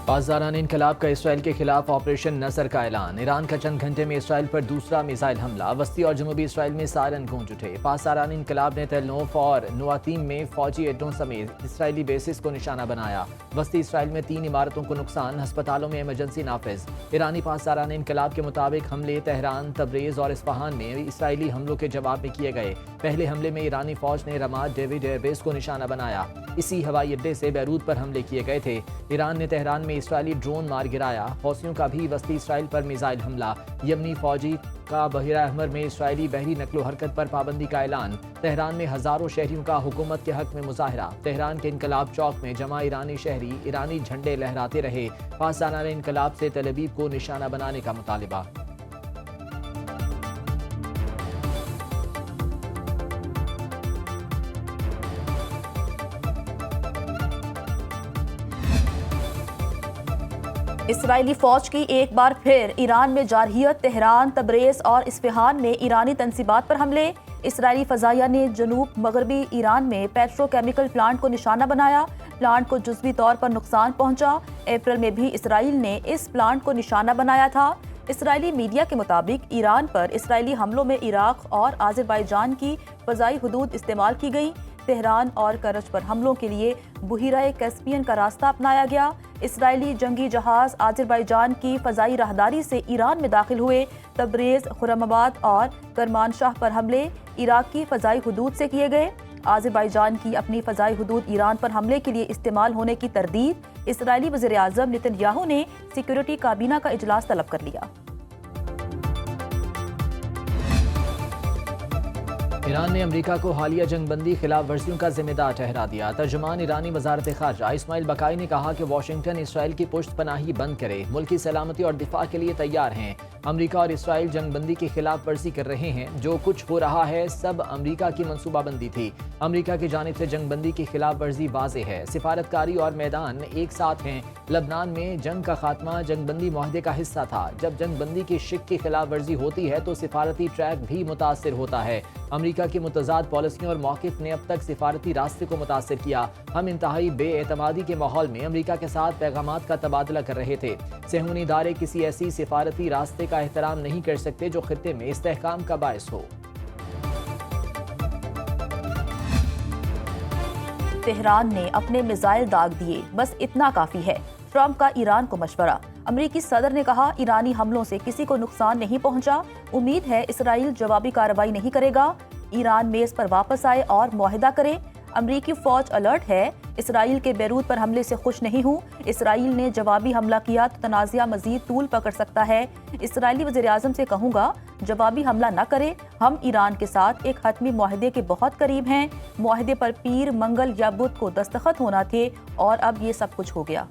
पासदारान इनकलाब का इसराइल के खिलाफ ऑपरेशन नसर का ऐलान। ईरान का चंद घंटे में इसराइल पर दूसरा मिसाइल हमला। वस्ती और जनूबी इसराइल में सायरन गूंज उठे। पासदारान इनकलाब ने तेलनोफ और नुआतीम में फौजी अड्डों समेत इसराइली बेसिस को निशाना बनाया। वस्ती इसराइल में 3 इमारतों को नुकसान, अस्पतालों में इमरजेंसी नाफिज। ईरानी पासदारान इनकलाब के मुताबिक हमले तेहरान, तबरेज और इस्फहान में इसराइली हमलों के जवाब में किए गए। पहले हमले में ईरानी फौज ने रमाद डेविड एयरबेस को निशाना बनाया। इसी हवाई अड्डे से बैरूत पर हमले किए गए थे। ईरान ने तेहरान में इसराइली ड्रोन मार गिराया। हौसियों का भी वस्ती इसराइल पर मिसाइल हमला। यमनी फौजी का बहिरा अहमर में इसराइली बहरी नकलो हरकत पर पाबंदी का ऐलान। तेहरान में हजारों शहरियों का हुकूमत के हक में मुजाहरा। तेहरान के इनकलाब चौक में जमा ईरानी शहरी ईरानी झंडे लहराते रहे। पासदारान इनकलाब से तेल अवीव को निशाना बनाने का मुतालिबा। इसराइली फौज की एक बार फिर ईरान में जारहियत। तेहरान, तबरेज और इस्फहान में ईरानी तंसीबात पर हमले। इसराइली फजाइया ने जनूब मगरबी ईरान में पेट्रोकेमिकल प्लांट को निशाना बनाया। प्लांट को जुज़वी तौर पर नुकसान पहुंचा। अप्रैल में भी इसराइल ने इस प्लांट को निशाना बनाया था। इसराइली मीडिया के मुताबिक ईरान पर इसराइली हमलों में इराक और आज़रबाईजान की फ़ज़ाई हदूद इस्तेमाल की गई। तेहरान और करज पर हमलों के लिए बुहिरा कैस्पियन का रास्ता अपनाया गया। इसराइली जंगी जहाज आज़रबाईजान की फ़ज़ाई राहदारी से ईरान में दाखिल हुए। तबरेज़, खुरमाबाद और करमानशाह पर हमले इराक की फ़ज़ाई हदूद से किए गए। आज़रबाईजान की अपनी फ़ज़ाई हदूद ईरान पर हमले के लिए इस्तेमाल होने की तरदीद। इसराइली वज़ीर आज़म नेतन्याहू ने सिक्योरिटी काबीना का इजलास तलब कर लिया। ईरान ने अमेरिका को हालिया जंगबंदी खिलाफ वर्जियों का जिम्मेदार ठहरा दिया। तर्जुमान ईरानी वजारत खारजा इस्माइल बकाई ने कहा कि वाशिंगटन इसराइल की पुश्त पनाही बंद करे, मुल्की सलामती और दिफा के लिए तैयार हैं। अमेरिका और इसराइल जंगबंदी की खिलाफ वर्जी कर रहे हैं। जो कुछ हो रहा है सब अमेरिका की मनसूबाबंदी थी। अमेरिका की जानिब से जंगबंदी की खिलाफ वर्जी वाज़ेह है। सिफारतकारी और मैदान एक साथ हैं। लबनान में जंग का खात्मा जंगबंदी मुआहदे का हिस्सा था। जब जंगबंदी की शिक की खिलाफ वर्जी होती है तो सिफारती ट्रैक भी मुतासर होता है। अमेरिका की मुतज़ाद पॉलिसियों और मौक़िफ़ ने अब तक सिफारती रास्ते को मुतासर किया। हम इंतहाई बेएतमादी के माहौल में अमेरिका के साथ पैगामात का तबादला कर रहे थे। सेहूनी इदारे किसी ऐसी सिफारती रास्ते का एहतराम नहीं कर सकते जो खित्ते में इस्तेहकाम का बायस हो। तेहरान ने अपने मिसाइल दाग दिए, बस इतना काफी है। ट्रंप का ईरान को मशवरा। अमेरिकी सदर ने कहा ईरानी हमलों से किसी को नुकसान नहीं पहुंचा। उम्मीद है इसराइल जवाबी कार्रवाई नहीं करेगा। ईरान मेज पर वापस आए और मुआहिदा करे। अमेरिकी फौज अलर्ट है। इसराइल के बैरूत पर हमले से खुश नहीं हूँ। इसराइल ने जवाबी हमला किया तो तनाज़ा मजीद तूल पकड़ सकता है। इसराइली वज़ीर आज़म से कहूँगा जवाबी हमला न करे। हम ईरान के साथ एक हतमी मुआहदे के बहुत करीब हैं। मुआहदे पर पीर, मंगल या बुध को दस्तखत होना थे और अब ये सब कुछ हो गया।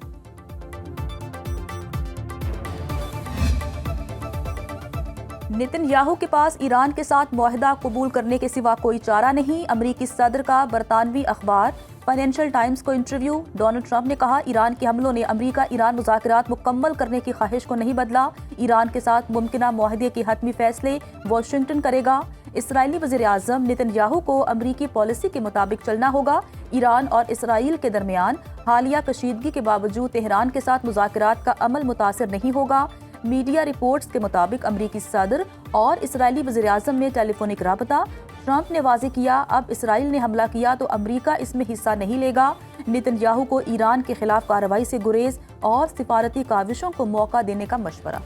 नेतन्याहू के पास ईरान के साथ मुआहदा कबूल करने के सिवा कोई चारा नहीं। अमेरिकी सदर का बरतानवी अखबार फाइनेंशियल टाइम्स को इंटरव्यू। डोनाल्ड ट्रंप ने कहा ईरान के हमलों ने अमेरिका ईरान मुज़ाकरात मुकम्मल करने की ख्वाहिश को नहीं बदला। ईरान के साथ मुमकिना मुआहदे के हतमी फैसले वाशिंगटन करेगा। इसराइली वज़ीर आज़म नेतन्याहू को अमेरिकी पॉलिसी के मुताबिक चलना होगा। ईरान और इसराइल के दरमियान हालिया कशीदगी के बावजूद तेहरान के साथ मुज़ाकरात का अमल मुतासिर नहीं होगा। मीडिया रिपोर्ट्स के मुताबिक अमेरिकी सदर और इसराइली वज़ीर आज़म में टेलीफोनिक राबता। ट्रंप ने वाज़ेह किया अब इसराइल ने हमला किया तो अमेरिका इसमें हिस्सा नहीं लेगा। नेतन्याहू को ईरान के खिलाफ कार्रवाई से गुरेज और सिफारती काविशों को मौका देने का मशवरा।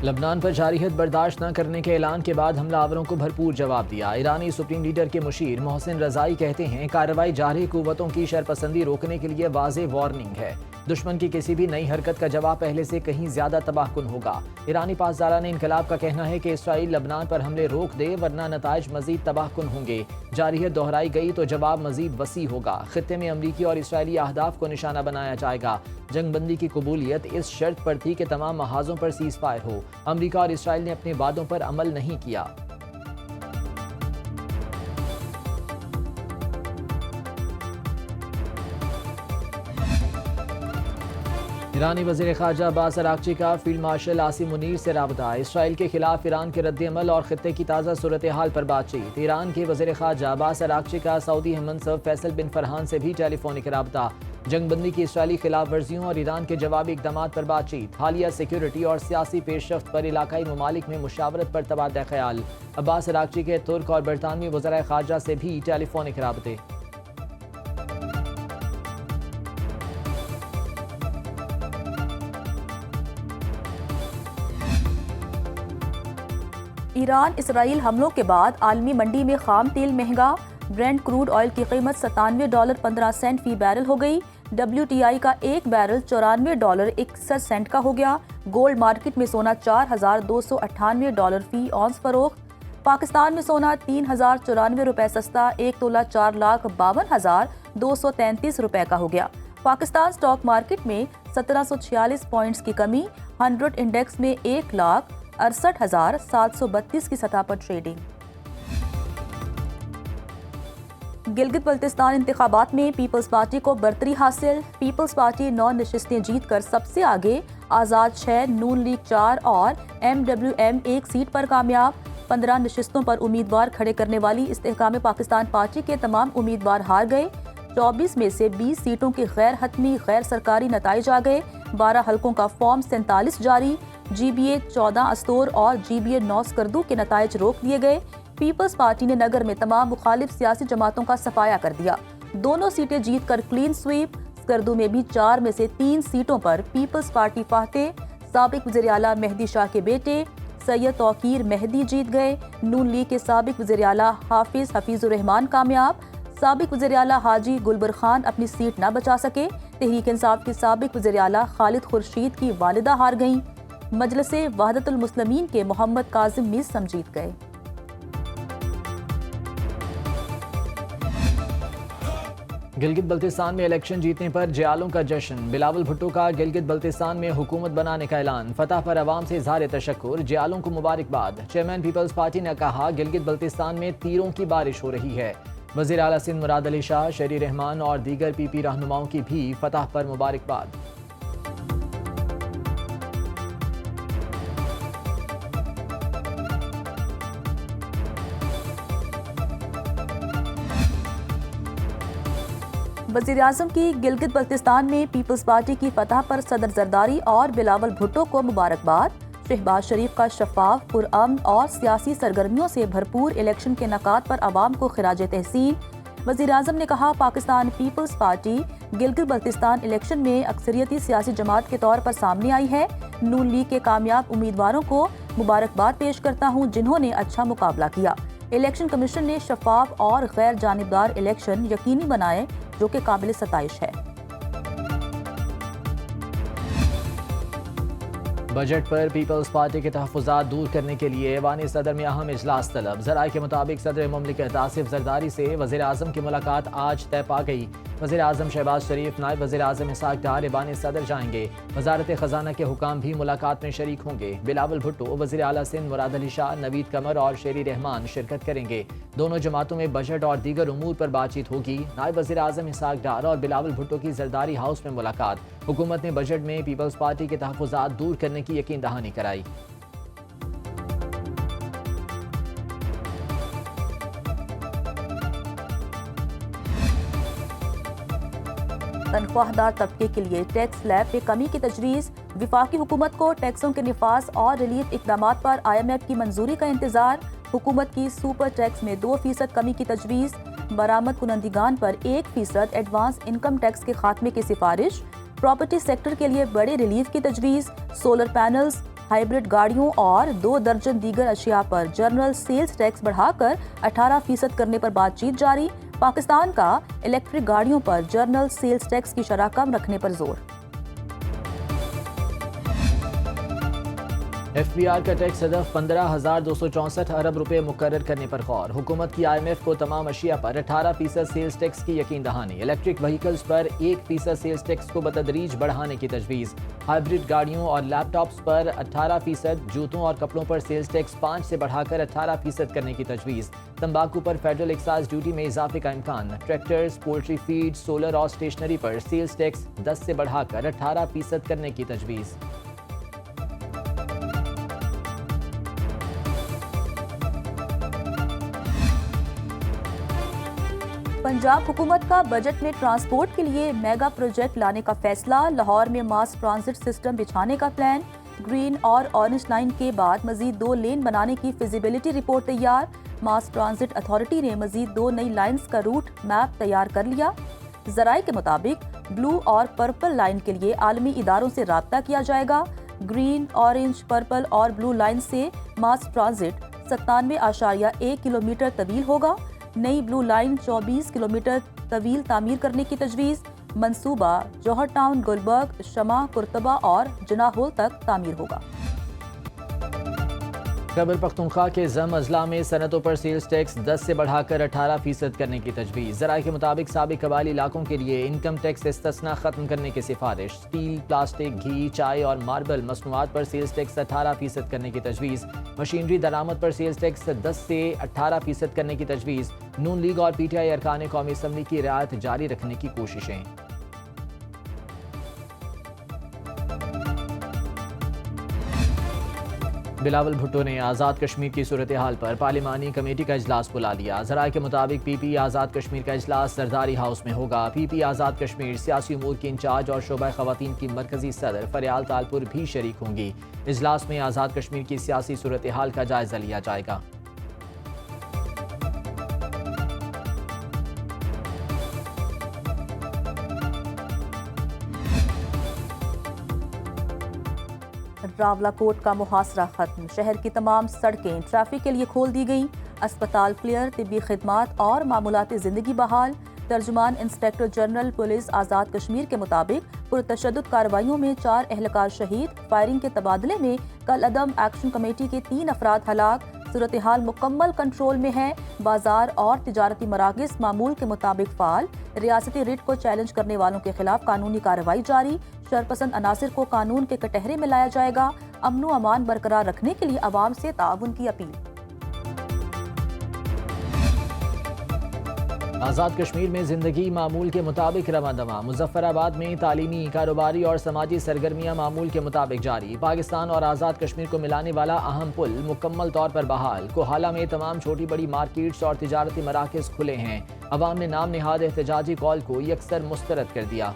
लबनान पर जारहियत बर्दाश्त न करने के ऐलान के बाद हमलावरों को भरपूर जवाब दिया। ईरानी सुप्रीम लीडर के मुशीर मोहसिन रज़ाई कहते हैं कार्रवाई जारी कुव्वतों की शरपसंदी रोकने के लिए वाज़ेह वार्निंग है। दुश्मन की किसी भी नई हरकत का जवाब पहले से कहीं ज्यादा तबाहकुन होगा। ईरानी पासदारान इनकलाब का कहना है कि इसराइल लबनान पर हमले रोक दे वरना नताइज मजीद तबाहकुन होंगे। जारहियत दोहराई गई तो जवाब मजीद वसी होगा। खित्ते में अमरीकी और इसराइली अहदाफ को निशाना बनाया जाएगा। जंगबंदी की कबूलियत इस शर्त पर थी कि तमाम महाजों पर सीज फायर हो। अमरीका और इसराइल ने अपने वादों पर अमल नहीं किया। ईरानी वज़ीर ख़ारजा अब्बास अराग़ची का फील्ड मार्शल आसिम मुनीर से राबता। इसराइल के खिलाफ ईरान के रद्द-ए-अमल और ख़ित्ते की ताज़ा सूरत हाल पर बातचीत। ईरान के वज़ीर ख़ारजा अब्बास अराग़ची का सऊदी हममंसब फैसल बिन फरहान से भी टेलीफोनिक राबता। जंगबंदी की इसराइली खिलाफ वर्जियों और ईरान के जवाबी इक़दामात पर बातचीत। हालिया सिक्योरिटी और सियासी पेशरफ्त पर इलाकाई ममालिक में मुशावरत पर तबादला ख्याल। अब्बास अराग़ची के तुर्क और बरतानवी वज़राए ख़ारजा से भी टेलीफोनिक राबते। ईरान इसराइल हमलों के बाद आलमी मंडी में खाम तेल महंगा। ब्रेंट क्रूड ऑयल की कीमत $97.15 फी बैरल हो गई। WTI का एक बैरल $94.61 का हो गया। गोल्ड मार्केट में सोना $4,298 फी औंस फरोख्त। पाकिस्तान में सोना ₹3,094 सस्ता, 1 तोला 4,52,233 रुपए का हो गया। पाकिस्तान स्टॉक मार्केट में 1746 पॉइंट्स की कमी। 100 इंडेक्स में 1,68,732 की सतह पर ट्रेडिंग। गिलगित बल्तिस्तान इंतखाबात में पीपल्स पार्टी को बरतरी हासिल। पीपल्स पार्टी 9 नशिस्तें जीतकर सबसे आगे, आज़ाद 6, नून लीग 4 और MWM 1 सीट पर कामयाब। 15 नशिस्तों पर उम्मीदवार खड़े करने वाली इस्तेहकाम पाकिस्तान पार्टी के तमाम उम्मीदवार हार गए। 24 में से 20 सीटों के गैर हतमी गैर सरकारी नताइज आ गए। 12 हलकों का फॉर्म 47 जारी। GBA 14 अस्तोर और GBA 9 स्कर्दू के नताइज रोक दिए गए। पीपल्स पार्टी ने नगर में तमाम मुखालिफ सियासी जमातों का सफाया कर दिया। दोनों सीटें जीतकर क्लीन स्वीप। स्कर्दू में भी 4 में से 3 सीटों पर पीपल्स पार्टी फाते। साबिक वज़ीर आला मेहदी शाह के बेटे सैयद तौकीर मेहदी जीत गए। नून लीग के साबिक वज़ीर आला हफीजुर रहमान कामयाब। साबिक वज़ीर आला हाजी गुलबर खान अपनी सीट न बचा सके। तहरीक इंसाफ के साबिक वज़ीर आला खालिद खुर्शीद की वालिदा हार गईं। मजलिसे वहदतुल मुस्लिमीन के मोहम्मद काजिम मीज़म जीत गए। गिलगित बल्तिस्तान में इलेक्शन जीतने पर जयालों का जश्न। बिलावल भुट्टो का गिलगित बल्तिस्तान में हुकूमत बनाने का ऐलान। फतह पर अवाम से इजहार तशक्कुर, जयालों को मुबारकबाद। चेयरमैन पीपल्स पार्टी ने कहा, गिलगित बल्तिस्तान में तीरों की बारिश हो रही है। वज़ीर आला सिंध मुराद अली शाह, शेरी रहमान और दीगर PP रहनुमाओं की भी फतह पर मुबारकबाद। वज़ीर आज़म की गिलगित बल्तिस्तान में पीपल्स पार्टी की फतह पर सदर जरदारी और बिलावल भुट्टो को मुबारकबाद। शहबाज शरीफ का शफाफ, पुरअमन और सियासी सरगर्मियों से भरपूर इलेक्शन के नकात पर आवाम को खिराज तहसीन। वज़ीर आज़म ने कहा, पाकिस्तान पीपल्स पार्टी गिलगित बल्तिस्तान इलेक्शन में अक्सरियती सियासी जमात के तौर पर सामने आई है। नून लीग के कामयाब उम्मीदवारों को मुबारकबाद पेश करता हूँ जिन्होंने अच्छा मुकाबला किया। इलेक्शन कमीशन ने शफाफ और गैर जानिबदार इलेक्शन यकीनी बनाए, जो कि काबिल सताइश है। बजट पर पीपल्स पार्टी के तहफ़्फ़ुज़ात दूर करने के लिए ऐवान सदर में अहम इजलास तलब। ज़राए के मुताबिक सदर मुमलिकत आसिफ जरदारी से वज़ीर आज़म की मुलाकात आज तय पा गई। वज़ीर आज़म शहबाज शरीफ, नायब वज़ीर आज़म इसहाक डार ऐवान सदर जाएंगे। वज़ारत ख़जाना के हुकाम भी मुलाकात में शरीक होंगे। बिलावल भुट्टो, वज़ीर आला सिंध मुराद अली शाह, नवीद कमर और शेरी रहमान शिरकत करेंगे। दोनों जमातों में बजट और दीगर उमूर पर बातचीत होगी। नायब वज़ीर आज़म इसहाक डार और बिलावल भुट्टो की जरदारी हाउस में मुलाकात। हुकूमत ने बजट में पीपल्स पार्टी के तहफ़्फ़ुज़ात दूर करने की यकीन दहानी कराई। तनख्वाहदार तबके के लिए टैक्स स्लैब में कमी की तजवीज़। विफाकी हुकूमत को टैक्सों के निफाज और रिलीफ इकदामात पर IMF की मंजूरी का इंतजार। हुकूमत की सुपर टैक्स में 2% कमी की तजवीज़। बरामद कुनंदगान पर 1% एडवांस इनकम टैक्स के खात्मे की सिफारिश। प्रॉपर्टी सेक्टर के लिए बड़े रिलीफ की तजवीज़। सोलर पैनल्स, हाइब्रिड गाड़ियों और 2 दर्जन दीगर अशिया पर जनरल सेल्स टैक्स बढ़ाकर 18% करने पर बातचीत जारी। पाकिस्तान का इलेक्ट्रिक गाड़ियों पर जनरल सेल्स टैक्स की शरह कम रखने पर जोर। FBR का टैक्स हदफ 15,264 अरब रुपए मुकर्रर करने पर गौर। हुकूमत की IMF को तमाम अशिया पर 18% सेल्स टैक्स की यकीन दहानी। इलेक्ट्रिक व्हीकल्स पर 1% सेल्स टैक्स को बतदरीज बढ़ाने की तजवीज़। हाइब्रिड गाड़ियों और लैपटॉप्स पर 18%, जूतों और कपड़ों पर सेल्स टैक्स 5 से बढ़ाकर 18% करने की तजवीज़। तंबाकू पर फेडरल एक्साइज ड्यूटी में इजाफे का इम्कान। ट्रैक्टर्स, पोल्ट्री फीड, सोलर और स्टेशनरी पर सेल्स टैक्स 10 से बढ़ाकर 18% करने की तजवीज़। पंजाब हुकूमत का बजट में ट्रांसपोर्ट के लिए मेगा प्रोजेक्ट लाने का फैसला। लाहौर में मास ट्रांजिट सिस्टम बिछाने का प्लान। ग्रीन और ऑरेंज लाइन के बाद मजीद 2 लेन बनाने की फिजिबिलिटी रिपोर्ट तैयार। मास ट्रांजिट अथॉरिटी ने मजीद 2 नई लाइन्स का रूट मैप तैयार कर लिया। जराये के मुताबिक ब्लू और पर्पल लाइन के लिए आलमी इदारों से राब्ता किया जाएगा। ग्रीन, ऑरेंज, पर्पल और ब्लू लाइन से मास ट्रांजिट 97.1 किलोमीटर तवील होगा। नई ब्लू लाइन 24 किलोमीटर तवील तामीर करने की तजवीज़। मंसूबा जौहर टाउन, गुलबर्ग, शमा, कुर्तबा और जनाहोल तक तामीर होगा। खैबर पख्तूनख्वा के जम अजला में सनतों पर सेल्स टैक्स 10 से बढ़ाकर 18% करने की तजवीज़। ज़राए के मुताबिक साबिक कबायली इलाकों के लिए इनकम टैक्स इस्तिस्ना खत्म करने की सिफारिश। स्टील, प्लास्टिक, घी, चाय और मार्बल मसनूआत पर सेल्स टैक्स 18% करने की तजवीज़। मशीनरी दरामद पर सेल्स टैक्स 10 से 18% करने की तजवीज़। नून लीग और PTI अरकान कौमी असम्बली की रियायत जारी रखने की कोशिशें। बिलावल भुट्टो ने आज़ाद कश्मीर की सूरत हाल पर पार्लिमानी कमेटी का इजलास बुला लिया। ज़राए के मुताबिक PP आज़ाद कश्मीर का इजलास सरदारी हाउस में होगा। PP आज़ाद कश्मीर सियासी उमूर की इंचार्ज और शोबा ख़वातीन की मरकजी सदर फरियाल तालपुर भी शरीक होंगी। इजलास में आज़ाद कश्मीर की सियासी सूरत हाल का जायजा लिया जाएगा। रावलाकोट का मुहासरा खत्म। शहर की तमाम सड़कें ट्रैफिक के लिए खोल दी गई। अस्पताल क्लियर, तिब्बी खिदमात और मामूलाती जिंदगी बहाल। तर्जुमान inspector general police Azad Kashmir के मुताबिक पुरतशद्दुद कार्रवाइयों में 4 एहलकार शहीद। फायरिंग के तबादले में कल अदम एक्शन कमेटी के 3 अफराद हलाक। सूरत हाल मुकम्मल कंट्रोल में है। बाजार और तिजारती मराकज़ मामूल के मुताबिक फाल। रियासती रिट को चैलेंज करने वालों के खिलाफ कानूनी कार्रवाई जारी। शरपसंद अनासिर को कानून के कटहरे में लाया जाएगा। अमन व अमान बरकरार रखने के लिए अवाम से ताउन की अपील। आज़ाद कश्मीर में जिंदगी मामूल के मुताबिक रवादवा। मुजफ्फराबाद में तालीमी, कारोबारी और समाजी सरगर्मियां मामूल के मुताबिक जारी। पाकिस्तान और आज़ाद कश्मीर को मिलाने वाला अहम पुल मुकम्मल तौर पर बहाल। कोहाला में तमाम छोटी बड़ी मार्केट्स और तिजारती मराकज़ खुले हैं। अवाम ने नाम निहाद एहतजाजी कॉल को यकसर मुस्तरद कर दिया।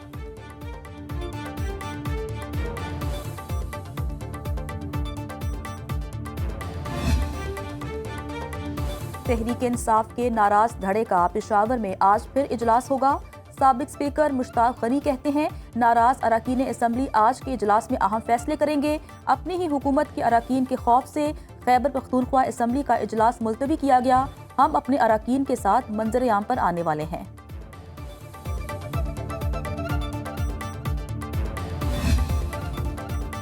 तहरीक इंसाफ के नाराज धड़े का पेशावर में आज फिर इजलास होगा। साबिक स्पीकर मुश्ताक गनी कहते हैं नाराज अरकान असम्बली आज के इजलास में अहम फैसले करेंगे। अपनी ही हुकूमत के अरकान के खौफ से खैबर पख्तूनख्वा असम्बली का इजलास मुलतवी किया गया। हम अपने अरकान के साथ मंजर आम पर आने वाले हैं।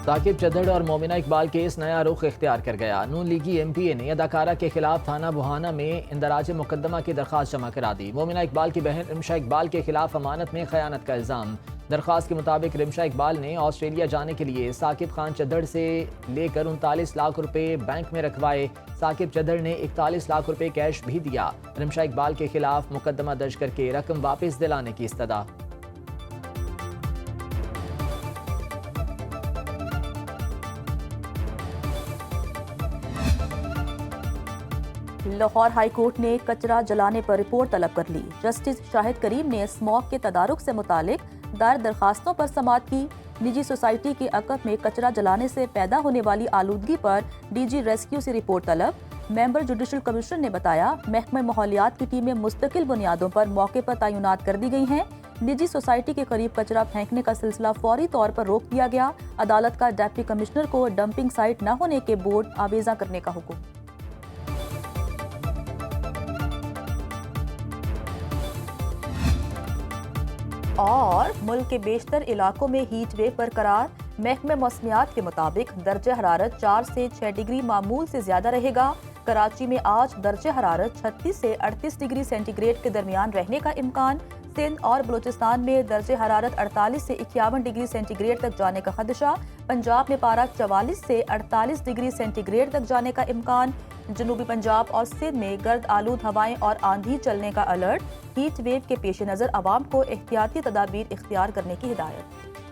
साकिब चद्दड़ और मोमिना इकबाल केस नया रुख इख्तियार कर गया। नून लीगी MPA ने अदाकारा के खिलाफ थाना बुहाना में इंदराज मुकदमा की दरख्वास्त जमा करा दी। मोमिना इकबाल की बहन रिमशा इकबाल के खिलाफ अमानत में खयानत का इल्ज़ाम। दरख्वास्त के मुताबिक रिमशा इकबाल ने ऑस्ट्रेलिया जाने के लिए साकिब खान चद्दड़ से लेकर 39 लाख रुपए बैंक में रखवाए। साकिब चद्दड़ ने 41 लाख रुपए कैश भी दिया। रिमशा इकबाल के खिलाफ मुकदमा दर्ज करके रकम वापस दिलाने की इस्तदा। लाहौर हाई कोर्ट ने कचरा जलाने पर रिपोर्ट तलब कर ली। जस्टिस शाहिद करीम ने स्मॉग के तदारुक से मुतालिक दायर दरखास्तों पर समाअत की। निजी सोसाइटी के अकब में कचरा जलाने से पैदा होने वाली आलूदगी पर DG रेस्क्यू से रिपोर्ट तलब। मेंबर जुडिशल कमीशन ने बताया महकमा माहौलियात की टीमें मुस्तकिल बुनियादों पर मौके पर तैनात कर दी गई हैं। निजी सोसाइटी के करीब कचरा फेंकने का सिलसिला फौरी तौर पर रोक दिया गया। अदालत का डिप्टी कमिश्नर को डंपिंग साइट न होने के बोर्ड आवेजा करने का हुक्म। और मुल्क के बेशतर इलाकों में हीट वेव बरकरार। महकमे मौसमियात के मुताबिक दर्जे हरारत 4 से 6 डिग्री मामूल से ज्यादा रहेगा। कराची में आज दर्जे हरारत 36 से 38 डिग्री सेंटीग्रेड के दरमियान रहने का इम्कान। सिंध और बलूचिस्तान में दर्जे हरारत 48 से 51 डिग्री सेंटीग्रेड तक जाने का खदशा। पंजाब में पारा 44 से 48 डिग्री सेंटीग्रेड तक जाने का इम्कान। जनूबी पंजाब और सिंध में गर्द आलूद हवाएं और आंधी चलने का अलर्ट। हीट वेव के पेश नज़र आवाम को एहतियाती तदाबीर इख्तियार करने की हिदायत।